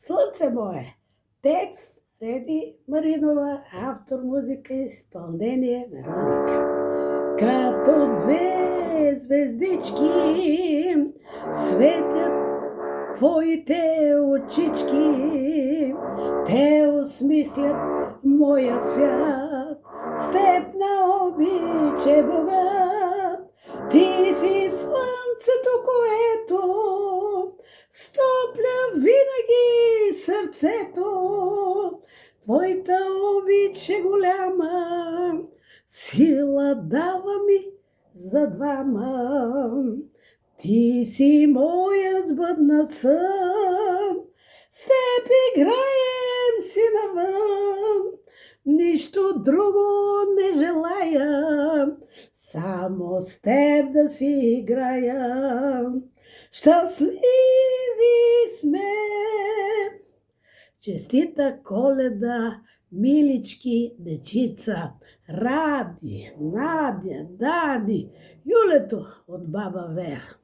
Слънце мое. Текст Реди Маринова, автор музика и изпълнение Вероника. Като две звездички светят твоите очички, те осмислят моя свят. С теб на обиче богат, ти си слънцето, което стопля винаги сърцето. Твоята обич е голяма, сила дава ми за двама. Ти си моят сбъднат сън, с теб играем си навън. Нищо друго не желая, само с теб да си играя. Щастливи сме! Честита Коледа, милички дечица, Ради, Надя, Дани, Юлето от баба Вера.